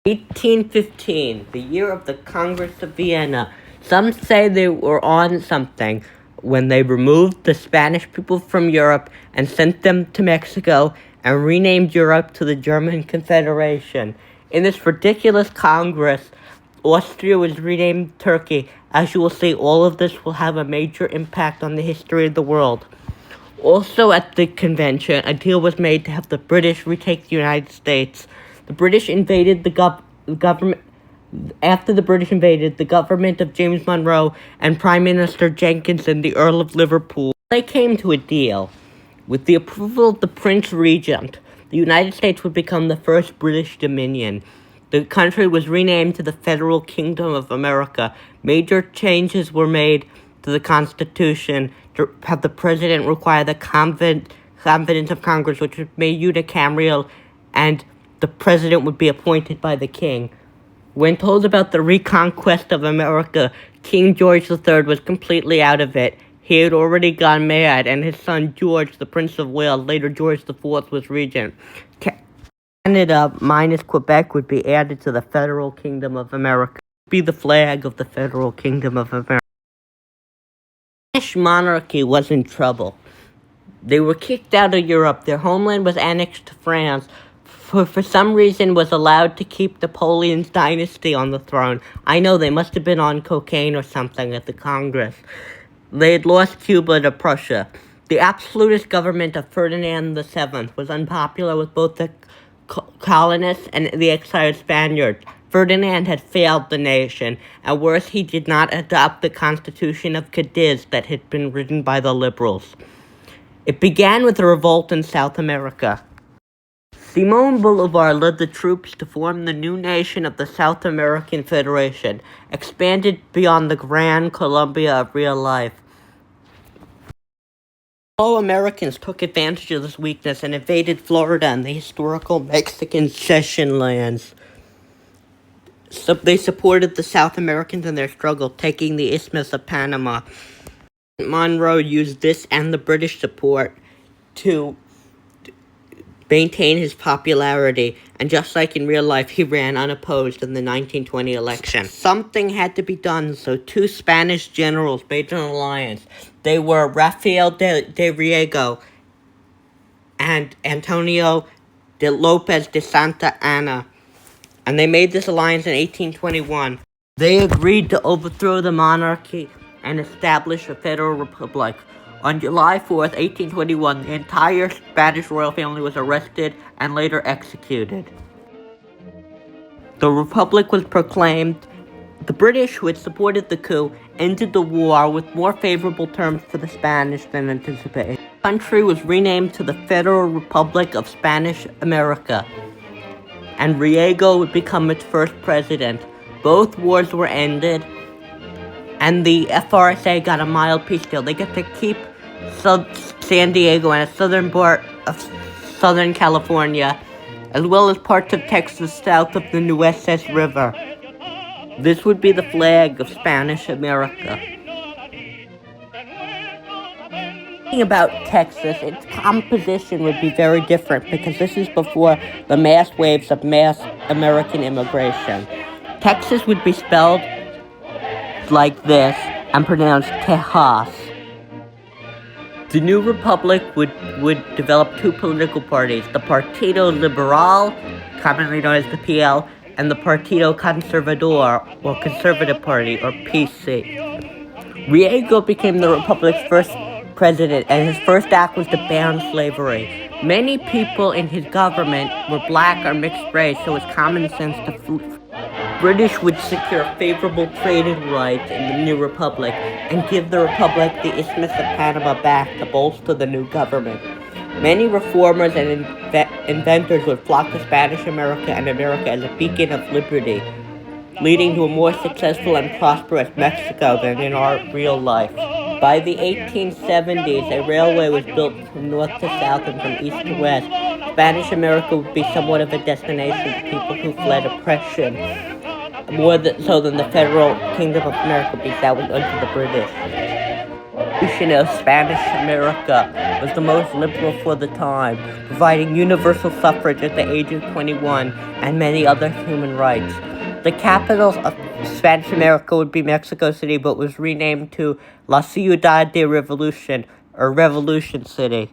1815, the year of the Congress of Vienna. Some say they were on something when they removed the Spanish people from Europe and sent them to Mexico and renamed Europe to the German Confederation. In this ridiculous Congress, Austria was renamed Turkey. As you will see, all of this will have a major impact on the history of the world. Also at the convention, a deal was made to have the British retake the United States. The British invaded the government. After the British invaded, the government of James Monroe and Prime Minister Jenkinson, the Earl of Liverpool, they came to a deal. With the approval of the Prince Regent, the United States would become the first British Dominion. The country was renamed to the Federal Kingdom of America. Major changes were made to the Constitution to have the president require the confidence of Congress, which was made unicameral, and the president would be appointed by the king. When told about the reconquest of America, King George III was completely out of it. He had already gone mad, and his son George, the Prince of Wales, later George IV, was regent. Canada minus Quebec would be added to the Federal Kingdom of America. It would be the flag of the Federal Kingdom of America. The Spanish monarchy was in trouble. They were kicked out of Europe. Their homeland was annexed to France. For some reason was allowed to keep Napoleon's dynasty on the throne. I know, they must have been on cocaine or something at the Congress. They had lost Cuba to Prussia. The absolutist government of Ferdinand VII was unpopular with both the colonists and the exiled Spaniards. Ferdinand had failed the nation, and worse, he did not adopt the Constitution of Cadiz that had been written by the liberals. It began with a revolt in South America. Simón Bolívar led the troops to form the new nation of the South American Federation, expanded beyond the Gran Colombia of real life. Fellow Americans took advantage of this weakness and invaded Florida and the historical Mexican cession lands. So they supported the South Americans in their struggle, taking the Isthmus of Panama. Monroe used this and the British support to maintain his popularity, and just like in real life, he ran unopposed in the 1920 election. Something had to be done, so two Spanish generals made an alliance. They were Rafael de Riego and Antonio de Lopez de Santa Anna, and they made this alliance in 1821. They agreed to overthrow the monarchy and establish a federal republic. On July 4th, 1821, the entire Spanish royal family was arrested and later executed. The republic was proclaimed. The British, who had supported the coup, ended the war with more favorable terms for the Spanish than anticipated. The country was renamed to the Federal Republic of Spanish America, and Riego would become its first president. Both wars were ended, and the FRSA got a mild peace deal. They get to keep San Diego and a southern part of Southern California, as well as parts of Texas south of the Nueces River. This would be the flag of Spanish America. Thinking about Texas, its composition would be very different because this is before the mass waves of mass American immigration. Texas would be spelled like this and pronounced Tejas. The new republic would develop two political parties, the Partido Liberal, commonly known as the PL, and the Partido Conservador, or Conservative Party, or PC. Riego became the republic's first president, and his first act was to ban slavery. Many people in his government were black or mixed race, so it was common sense to British would secure favorable trading rights in the new republic and give the republic the Isthmus of Panama back to bolster the new government. Many reformers and inventors would flock to Spanish America and America as a beacon of liberty, leading to a more successful and prosperous Mexico than in our real life. By the 1870s, a railway was built from north to south and from east to west. Spanish America would be somewhat of a destination for people who fled oppression, more so than the Federal Kingdom of America, because that was under the British. Constitution of Spanish America was the most liberal for the time, providing universal suffrage at the age of 21 and many other human rights. The capital of Spanish America would be Mexico City, but was renamed to La Ciudad de Revolución, or Revolution City.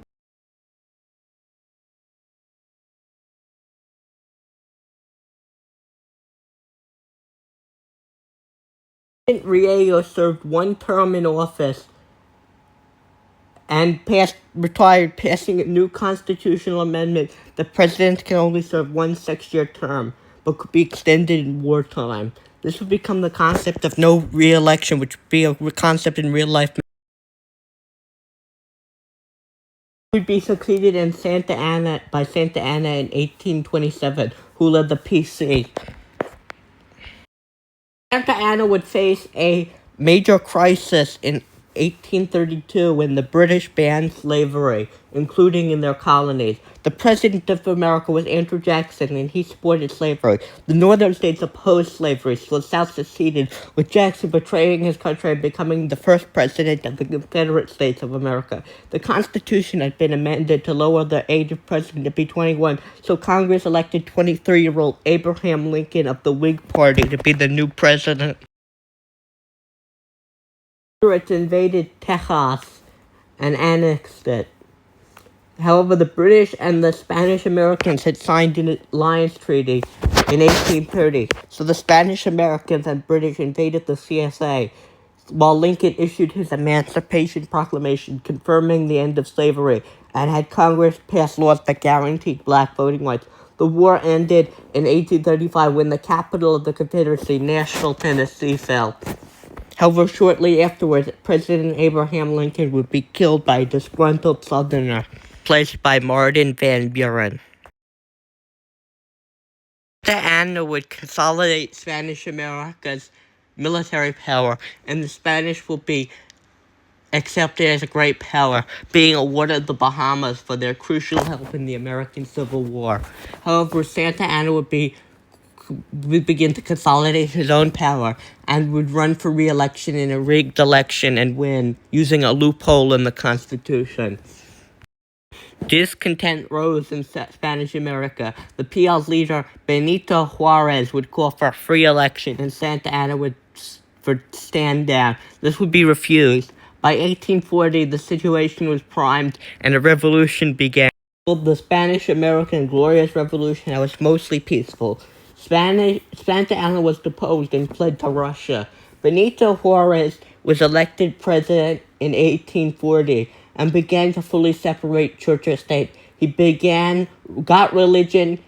President Riego served one term in office and retired, passing a new constitutional amendment that presidents can only serve one 6-year term, but could be extended in wartime. This would become the concept of no re-election, which would be a concept in real life. Would be succeeded in by Santa Anna in 1827, who led the PC. Santa Anna would face a major crisis in 1832 when the British banned slavery, including in their colonies. The President of America was Andrew Jackson, and he supported slavery. The northern states opposed slavery, so the South seceded, with Jackson betraying his country and becoming the first president of the Confederate States of America. The Constitution had been amended to lower the age of president to be 21, so Congress elected 23-year-old Abraham Lincoln of the Whig Party to be the new president. Confederates invaded Texas and annexed it. However, the British and the Spanish Americans had signed an alliance treaty in 1830, so the Spanish Americans and British invaded the CSA, while Lincoln issued his Emancipation Proclamation confirming the end of slavery and had Congress pass laws that guaranteed black voting rights. The war ended in 1835 when the capital of the Confederacy, Nashville, Tennessee, fell. However, shortly afterwards, President Abraham Lincoln would be killed by a disgruntled Southerner, replaced by Martin Van Buren. Santa Anna would consolidate Spanish America's military power, and the Spanish will be accepted as a great power, being awarded the Bahamas for their crucial help in the American Civil War. However, Santa Anna would begin to consolidate his own power and would run for re-election in a rigged election and win, using a loophole in the Constitution. Discontent rose in Spanish America. The PL's leader, Benito Juarez, would call for a free election, and Santa Anna would stand down. This would be refused. By 1840, the situation was primed, and a revolution began. The Spanish-American Glorious Revolution that was mostly peaceful. Santa Anna was deposed and fled to Russia. Benito Juarez was elected president in 1840 and began to fully separate church and state. He got religion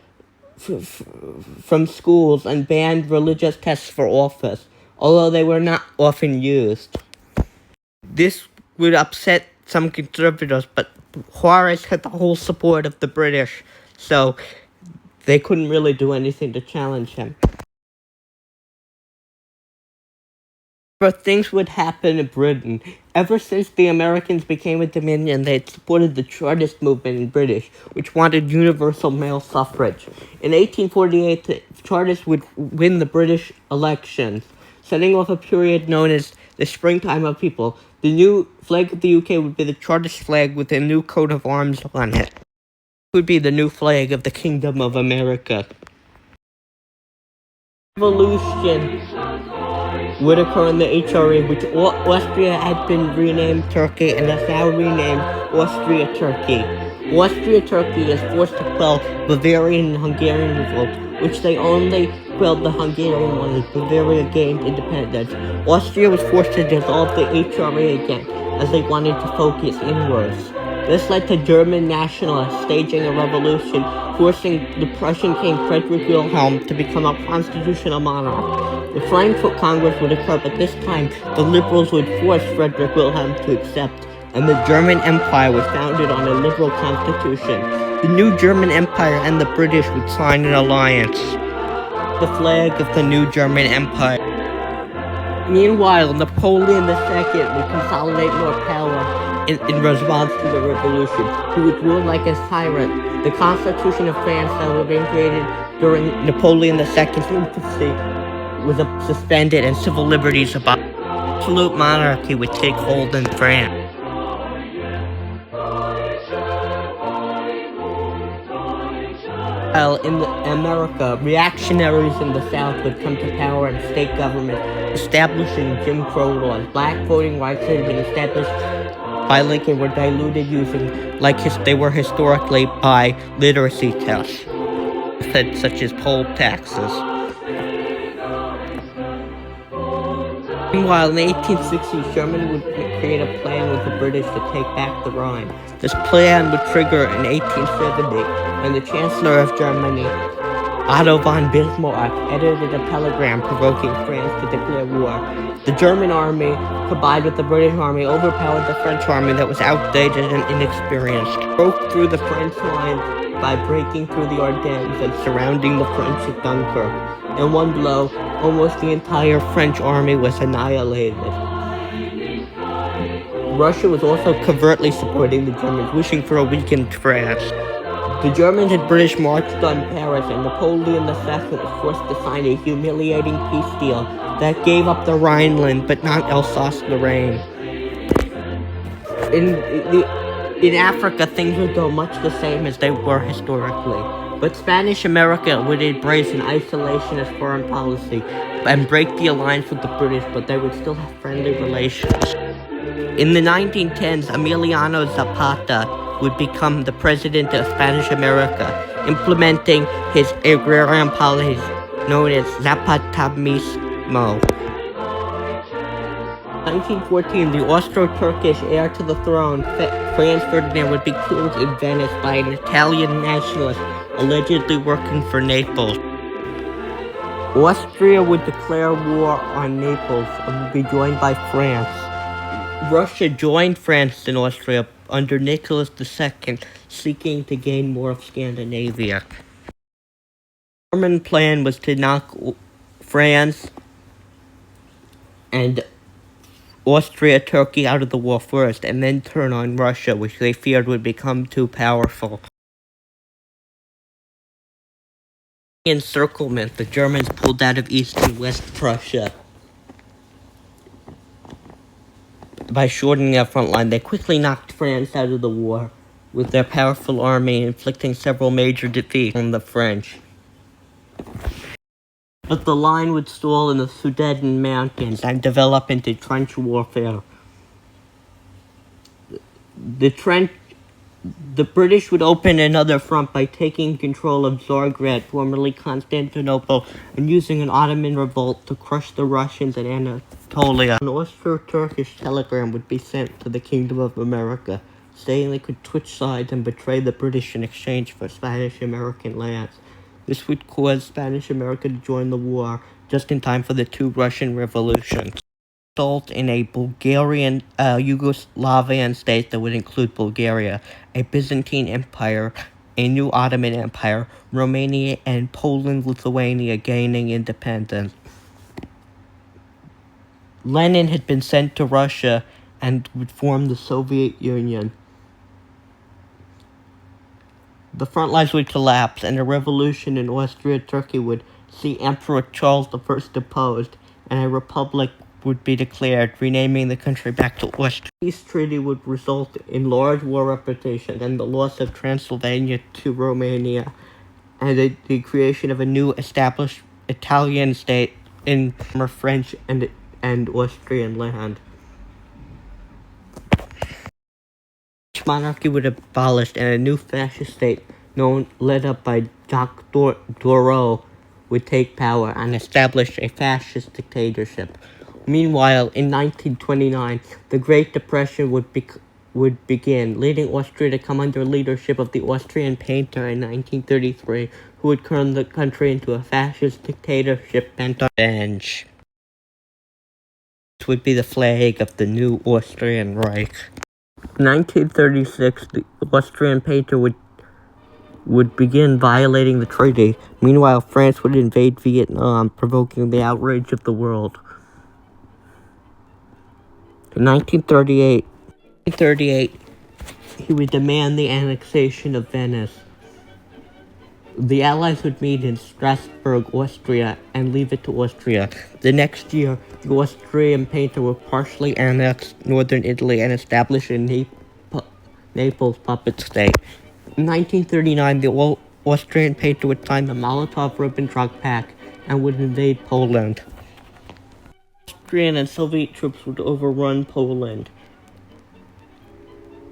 from schools and banned religious tests for office, although they were not often used. This would upset some conservatives, but Juarez had the whole support of the British, so they couldn't really do anything to challenge him. But things would happen in Britain. Ever since the Americans became a dominion, they had supported the Chartist movement in British, which wanted universal male suffrage. In 1848, the Chartists would win the British elections, setting off a period known as the Springtime of People. The new flag of the UK would be the Chartist flag with a new coat of arms on it. It would be the new flag of the Kingdom of America. Revolution would occur in the HRE, which Austria had been renamed Turkey and is now renamed Austria-Turkey. Austria-Turkey is forced to quell Bavarian and Hungarian revolt, which they only quelled the Hungarian one as Bavaria gained independence. Austria was forced to dissolve the HRE again, as they wanted to focus inwards. This led to German nationalists staging a revolution, forcing the Prussian King Frederick Wilhelm to become a constitutional monarch. The Frankfurt Congress would occur, but this time the liberals would force Frederick Wilhelm to accept, and the German Empire was founded on a liberal constitution. The new German Empire and the British would sign an alliance. The flag of the new German Empire. Meanwhile, Napoleon II would consolidate more power in response to the revolution. He would rule like a tyrant. The Constitution of France that had been created during Napoleon II's infancy was suspended, and civil liberties about absolute monarchy would take hold in France. While in America, reactionaries in the South would come to power in state government, establishing Jim Crow laws. Black voting rights that had been established by Lincoln were diluted using, they were historically, by literacy tests, such as poll taxes. Meanwhile, in the 1860s, Germany would create a plan with the British to take back the Rhine. This plan would trigger in 1870 when the Chancellor of Germany, Otto von Bismarck, edited a telegram provoking France to declare war. The German army, combined with the British army, overpowered the French army that was outdated and inexperienced, broke through the French lines by breaking through the Ardennes and surrounding the French at Dunkirk. In one blow, almost the entire French army was annihilated. Russia was also covertly supporting the Germans, wishing for a weakened France. The Germans and British marched on Paris, and Napoleon II was forced to sign a humiliating peace deal that gave up the Rhineland, but not Alsace-Lorraine. In Africa, things would go much the same as they were historically. But Spanish America would embrace an isolationist foreign policy and break the alliance with the British, but they would still have friendly relations. In the 1910s, Emiliano Zapata would become the president of Spanish America, implementing his agrarian policies known as Zapatismo. In 1914, the Austro-Turkish heir to the throne, Franz Ferdinand, would be killed in Venice by an Italian nationalist allegedly working for Naples. Austria would declare war on Naples and would be joined by France. Russia joined France and Austria under Nicholas II, seeking to gain more of Scandinavia. The German plan was to knock France and Austria-Turkey out of the war first, and then turn on Russia, which they feared would become too powerful. Encirclement, the Germans pulled out of East and West Prussia. By shortening their front line, they quickly knocked France out of the war, with their powerful army inflicting several major defeats on the French. But the line would stall in the Sudeten Mountains and develop into trench warfare. The British would open another front by taking control of Zagreb, formerly Constantinople, and using an Ottoman revolt to crush the Russians in Anatolia. An Austro-Turkish telegram would be sent to the Kingdom of America, saying they could switch sides and betray the British in exchange for Spanish-American lands. This would cause Spanish America to join the war just in time for the two Russian revolutions. Result in a Bulgarian, Yugoslavian state that would include Bulgaria, a Byzantine Empire, a new Ottoman Empire, Romania, and Poland-Lithuania gaining independence. Lenin had been sent to Russia and would form the Soviet Union. The front lines would collapse, and a revolution in Austria-Turkey would see Emperor Charles I deposed, and a republic would be declared, renaming the country back to Austria. The peace treaty would result in large war reparations and the loss of Transylvania to Romania, and the creation of a new established Italian state in French and Austrian land. Monarchy would be abolished, and a new fascist state, led up by Jacques Doreau, would take power and establish a fascist dictatorship. Meanwhile, in 1929, the Great Depression would begin, leading Austria to come under leadership of the Austrian painter in 1933, who would turn the country into a fascist dictatorship bent on revenge. This would be the flag of the new Austrian Reich. In 1936, the Austrian painter would begin violating the treaty. Meanwhile, France would invade Vietnam, provoking the outrage of the world. In 1938, he would demand the annexation of Venice. The Allies would meet in Strasbourg, Austria, and leave it to Austria. The next year, the Austrian painter would partially annex northern Italy and establish a Naples puppet state. In 1939, the Austrian painter would sign the Molotov-Ribbentrop Pact and would invade Poland. Austrian and Soviet troops would overrun Poland.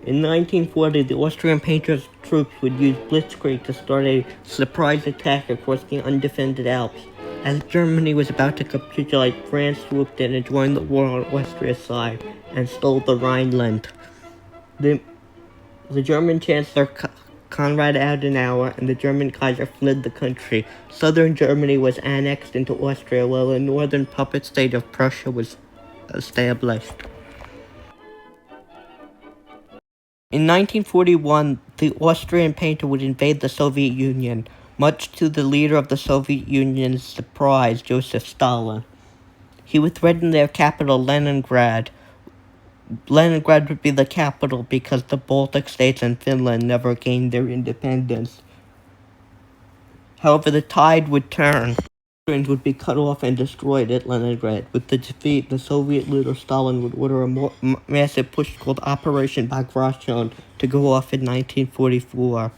In 1940, the Austrian painter's troops would use blitzkrieg to start a surprise attack across the undefended Alps. As Germany was about to capitulate, France swooped in and joined the war on Austria's side and stole the Rhineland. The German Chancellor Konrad Adenauer and the German Kaiser fled the country. Southern Germany was annexed into Austria, while the northern puppet state of Prussia was established. In 1941, the Austrian painter would invade the Soviet Union, much to the leader of the Soviet Union's surprise, Joseph Stalin. He would threaten their capital, Leningrad. Leningrad would be the capital because the Baltic states and Finland never gained their independence. However, the tide would turn. Austrians would be cut off and destroyed at Leningrad. With the defeat, the Soviet leader Stalin would order a massive push called Operation Bagration to go off in 1944.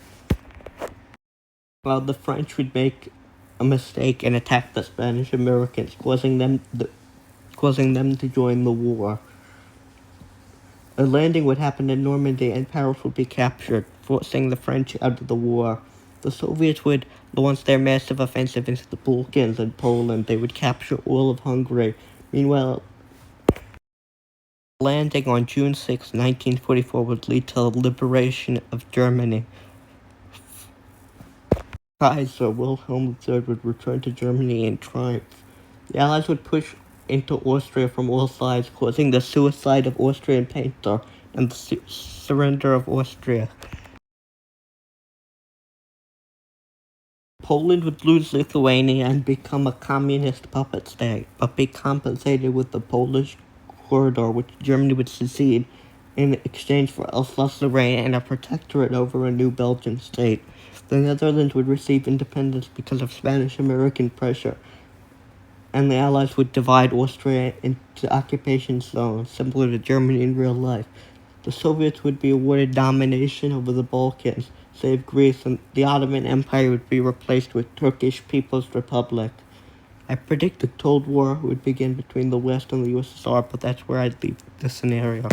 While the French would make a mistake and attack the Spanish Americans, causing them to join the war. A landing would happen in Normandy and Paris would be captured, forcing the French out of the war. The Soviets would launch their massive offensive into the Balkans and Poland. They would capture all of Hungary. Meanwhile, landing on June 6, 1944 would lead to the liberation of Germany. Kaiser Wilhelm III would return to Germany in triumph. The Allies would push into Austria from all sides, causing the suicide of Austrian painter and the surrender of Austria. Poland would lose Lithuania and become a communist puppet state, but be compensated with the Polish corridor, which Germany would secede in exchange for Alsace-Lorraine and a protectorate over a new Belgian state. The Netherlands would receive independence because of Spanish-American pressure, and the Allies would divide Austria into occupation zones, similar to Germany in real life. The Soviets would be awarded domination over the Balkans, save Greece, and the Ottoman Empire would be replaced with Turkish People's Republic. I predict the Cold War would begin between the West and the USSR, but that's where I'd leave the scenario.